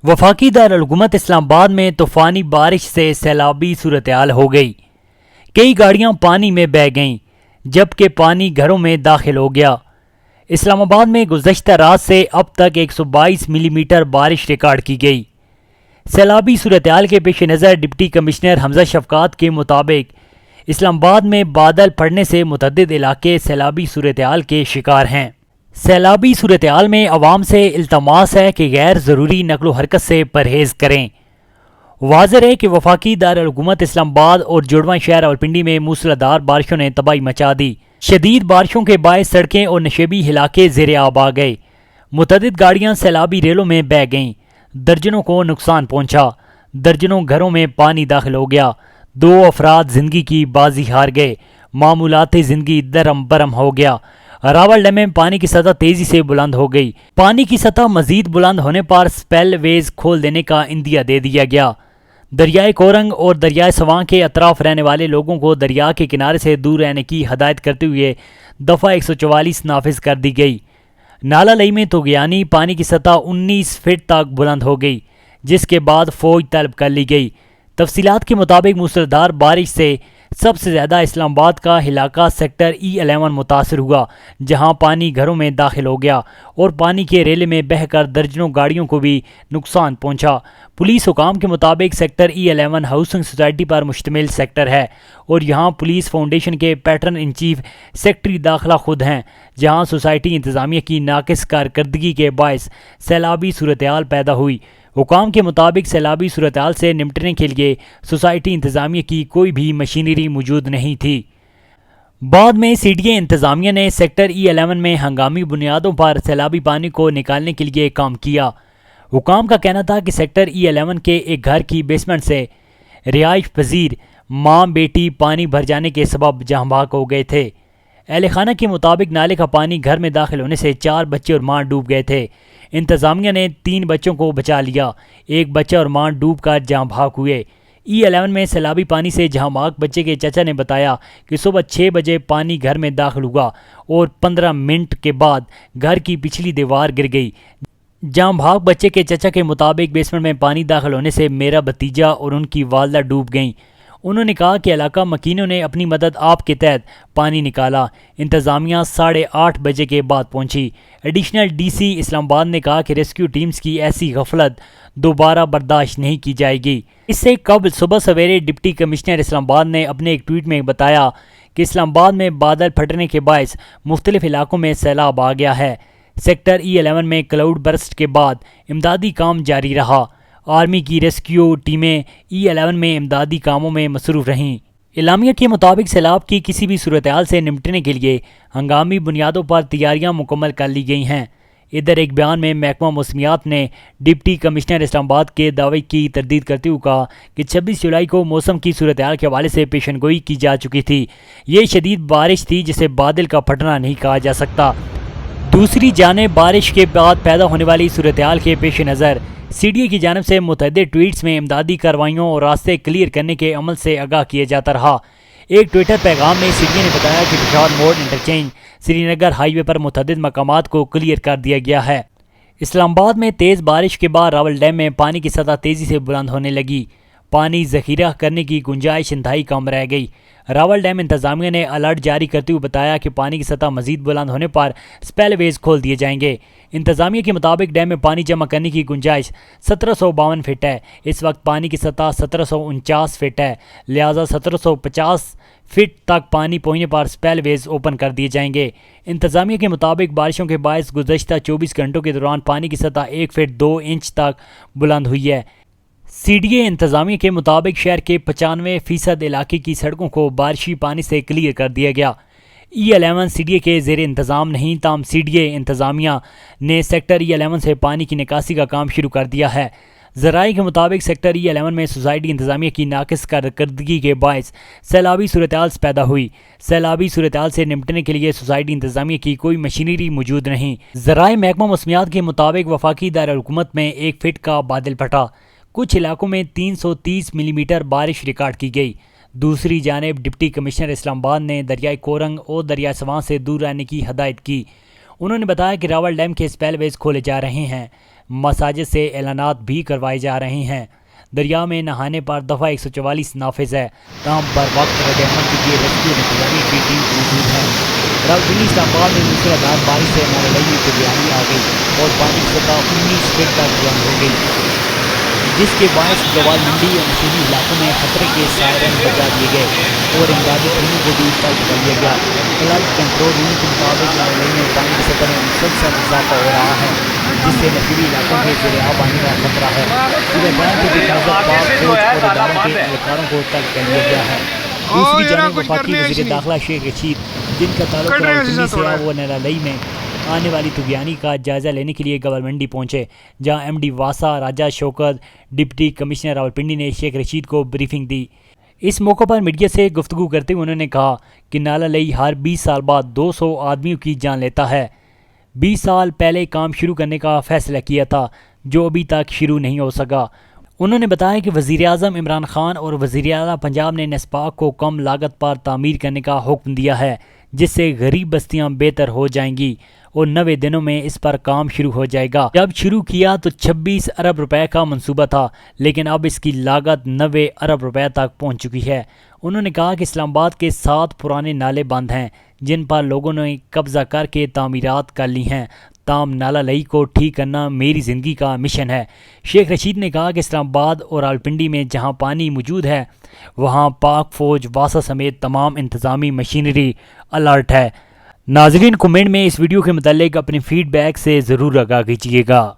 وفاقی دارالحکومت اسلام آباد میں طوفانی بارش سے سیلابی صورتحال ہو گئی۔ کئی گاڑیاں پانی میں بہہ گئیں جبکہ پانی گھروں میں داخل ہو گیا۔ اسلام آباد میں گزشتہ رات سے اب تک 122 ملی میٹر بارش ریکارڈ کی گئی۔ سیلابی صورتحال کے پیش نظر ڈپٹی کمشنر حمزہ شفقات کے مطابق اسلام آباد میں بادل پھٹنے سے متعدد علاقے سیلابی صورتحال کے شکار ہیں۔ سیلابی صورتحال میں عوام سے التماس ہے کہ غیر ضروری نقل و حرکت سے پرہیز کریں۔ واضح ہے کہ وفاقی دارالحکومت اسلام آباد اور جوڑواں شہر راولپنڈی میں موسلادھار بارشوں نے تباہی مچا دی۔ شدید بارشوں کے باعث سڑکیں اور نشیبی علاقے زیر آب آ گئے۔ متعدد گاڑیاں سیلابی ریلوں میں بہہ گئیں۔ درجنوں کو نقصان پہنچا۔ درجنوں گھروں میں پانی داخل ہو گیا۔ 2 افراد زندگی کی بازی ہار گئے۔ معمولات زندگی درم برم ہو گیا۔ راول ڈیم میں پانی کی سطح تیزی سے بلند ہو گئی۔ پانی کی سطح مزید بلند ہونے پر سپیل ویز کھول دینے کا عندیہ دے دیا گیا۔ دریائے کورنگ اور دریائے سواں کے اطراف رہنے والے لوگوں کو دریا کے کنارے سے دور رہنے کی ہدایت کرتے ہوئے دفعہ 144 نافذ کر دی گئی۔ نالہ لئی میں طغیانی پانی کی سطح 19 فٹ تک بلند ہو گئی، جس کے بعد فوج طلب کر لی گئی۔ تفصیلات کے مطابق موسلادھار بارش سے سب سے زیادہ اسلام آباد کا علاقہ سیکٹر E11 متاثر ہوا، جہاں پانی گھروں میں داخل ہو گیا اور پانی کے ریلے میں بہہ کر درجنوں گاڑیوں کو بھی نقصان پہنچا۔ پولیس حکام کے مطابق سیکٹر E11 ہاؤسنگ سوسائٹی پر مشتمل سیکٹر ہے اور یہاں پولیس فاؤنڈیشن کے پیٹرن ان چیف سیکٹری داخلہ خود ہیں، جہاں سوسائٹی انتظامیہ کی ناقص کارکردگی کے باعث سیلابی صورتحال پیدا ہوئی۔ حکام کے مطابق سیلابی صورتحال سے نمٹنے کے لیے سوسائٹی انتظامیہ کی کوئی بھی مشینری موجود نہیں تھی۔ بعد میں CDA انتظامیہ نے سیکٹر E11 میں ہنگامی بنیادوں پر سیلابی پانی کو نکالنے کے لیے کام کیا۔ حکام کا کہنا تھا کہ سیکٹر E11 کے ایک گھر کی بیسمنٹ سے رہائش پذیر ماں بیٹی پانی بھر جانے کے سبب جاں بحق ہو گئے تھے۔ اہل خانہ کے مطابق نالے کا پانی گھر میں داخل ہونے سے 4 بچے اور ماں ڈوب گئے تھے۔ انتظامیہ نے 3 بچوں کو بچا لیا، ایک بچہ اور ماں ڈوب کر جاں بحق ہوئے۔ E11 میں سیلابی پانی سے جہاں بحق بچے کے چچا نے بتایا کہ صبح 6 بجے پانی گھر میں داخل ہوا اور 15 منٹ کے بعد گھر کی پچھلی دیوار گر گئی۔ جاں بحق بچے کے چچا کے مطابق بیسمنٹ میں پانی داخل ہونے سے میرا بھتیجا اور ان کی والدہ ڈوب گئیں۔ انہوں نے کہا کہ علاقہ مکینوں نے اپنی مدد آپ کے تحت پانی نکالا۔ انتظامیہ 8:30 بجے کے بعد پہنچی۔ ایڈیشنل DC اسلام آباد نے کہا کہ ریسکیو ٹیمز کی ایسی غفلت دوبارہ برداشت نہیں کی جائے گی۔ اس سے قبل صبح سویرے ڈپٹی کمشنر اسلام آباد نے اپنے ایک ٹویٹ میں بتایا کہ اسلام آباد میں بادل پھٹنے کے باعث مختلف علاقوں میں سیلاب آ گیا ہے۔ سیکٹر E11 میں کلاؤڈ برسٹ کے بعد امدادی کام جاری رہا۔ آرمی کی ریسکیو ٹیمیں E11 میں امدادی کاموں میں مصروف رہیں۔ اعلامیہ کے مطابق سیلاب کی کسی بھی صورتحال سے نمٹنے کے لیے ہنگامی بنیادوں پر تیاریاں مکمل کر لی گئی ہیں۔ ادھر ایک بیان میں محکمہ موسمیات نے ڈپٹی کمشنر اسلام آباد کے دعوے کی تردید کرتے ہوئے کہا کہ 26 جولائی کو موسم کی صورتحال کے حوالے سے پیشن گوئی کی جا چکی تھی۔ یہ شدید بارش تھی جسے بادل کا پھٹنا نہیں کہا جا سکتا۔ دوسری جانب بارش کے بعد پیدا ہونے والی صورتحال کے پیش نظر CDA کی جانب سے متعدد ٹویٹس میں امدادی کارروائیوں اور راستے کلیئر کرنے کے عمل سے آگاہ کیا جاتا رہا۔ ایک ٹویٹر پیغام میں CDA نے بتایا کہ پشاور موڑ انٹرچینج سری نگر ہائی وے پر متعدد مقامات کو کلیئر کر دیا گیا ہے۔ اسلام آباد میں تیز بارش کے بعد راول ڈیم میں پانی کی سطح تیزی سے بلند ہونے لگی۔ پانی ذخیرہ کرنے کی گنجائش انتہائی کم رہ گئی۔ راول ڈیم انتظامیہ نے الرٹ جاری کرتے ہوئے بتایا کہ پانی کی سطح مزید بلند ہونے پر سپیل ویز کھول دیے جائیں گے۔ انتظامیہ کے مطابق ڈیم میں پانی جمع کرنے کی گنجائش 1752 فٹ ہے۔ اس وقت پانی کی سطح 1749 فٹ ہے، لہٰذا 1750 فٹ تک پانی پہنچنے پر سپیل ویز اوپن کر دیے جائیں گے۔ انتظامیہ کے مطابق بارشوں کے باعث گزشتہ 24 گھنٹوں کے دوران پانی کی سطح 1 فٹ 2 انچ تک بلند ہوئی ہے۔ CDA انتظامیہ کے مطابق شہر کے 95% علاقے کی سڑکوں کو بارشی پانی سے کلیئر کر دیا گیا۔ E11 CDA کے زیر انتظام نہیں، تاہم CDA انتظامیہ نے سیکٹر E11 سے پانی کی نکاسی کا کام شروع کر دیا ہے۔ ذرائع کے مطابق سیکٹر E11 میں سوسائٹی انتظامیہ کی ناقص کارکردگی کے باعث سیلابی صورتحال پیدا ہوئی۔ سیلابی صورتحال سے نمٹنے کے لیے سوسائٹی انتظامیہ کی کوئی مشینری موجود نہیں۔ ذرائع محکمہ موسمیات کے مطابق وفاقی دارالحکومت میں 1 فٹ کا بادل پھٹا۔ کچھ علاقوں میں 330 ملی میٹر بارش ریکارڈ کی گئی۔ دوسری جانب ڈپٹی کمشنر اسلام آباد نے دریائے کورنگ اور دریائے سواں سے دور رہنے کی ہدایت کی۔ انہوں نے بتایا کہ راول ڈیم کے سپیل ویز کھولے جا رہے ہیں۔ مساجد سے اعلانات بھی کروائے جا رہے ہیں۔ دریا میں نہانے پر دفعہ 144 نافذ ہے، تاہم بر وقت رد عمل کے لیے ریسکیو انتظامیہ کی ٹیم موجود ہے۔ راولپنڈی اسلام آباد میں موسلادھار بارش سے نالہ میں تبدیلی آ گئی اور پانی کی سطح 19 فٹ تک بلند ہو گئی، جس کے باعث گوال منڈی اور مسیحی علاقوں میں خطرے کے سائرن بجا دیے گئے اور امدادی ٹیموں کو بھی طلب کر لیا گیا۔ فلڈ کنٹرول روم کے مطابق نالہ میں پانی کی سطح میں مسلسل اضافہ ہو رہا ہے، جس سے مسیحی علاقوں کے زیر آب آنے کا خطرہ ہے۔ صورتحال کی حفاظت پاک فوج اور اداروں کے اہلکاروں کو طلب کر لیا گیا ہے۔ دوسری جانب وفاقی وزیر داخلہ شیخ رشید، جن کا تعلق راولپنڈی سے ہے، وہ نالہ میں آنے والی طوفانی کا جائزہ لینے کے لیے گوالمنڈی پہنچے، جہاں ایم ڈی واسا راجہ شوکت، ڈپٹی کمشنر راولپنڈی نے شیخ رشید کو بریفنگ دی۔ اس موقع پر میڈیا سے گفتگو کرتے ہوئے انہوں نے کہا کہ نالہ لئی ہر 20 سال بعد 200 آدمیوں کی جان لیتا ہے۔ 20 سال پہلے کام شروع کرنے کا فیصلہ کیا تھا، جو ابھی تک شروع نہیں ہو سکا۔ انہوں نے بتایا کہ وزیراعظم عمران خان اور وزیر اعلیٰ پنجاب نے نسپاک کو کم لاگت پر تعمیر کرنے کا حکم دیا ہے، جس سے غریب بستیاں بہتر ہو جائیں گی اور 90 دنوں میں اس پر کام شروع ہو جائے گا۔ جب شروع کیا تو 26 ارب روپے کا منصوبہ تھا، لیکن اب اس کی لاگت 90 ارب روپے تک پہنچ چکی ہے۔ انہوں نے کہا کہ اسلام آباد کے 7 پرانے نالے بند ہیں، جن پر لوگوں نے قبضہ کر کے تعمیرات کر لی ہیں، تاہم نالہ لئی کو ٹھیک کرنا میری زندگی کا مشن ہے۔ شیخ رشید نے کہا کہ اسلام آباد اور راولپنڈی میں جہاں پانی موجود ہے، وہاں پاک فوج واسا سمیت تمام انتظامی مشینری الرٹ ہے۔ ناظرین، کمنٹ میں اس ویڈیو کے متعلق اپنی فیڈ بیک سے ضرور آگاہ کیجیے گا۔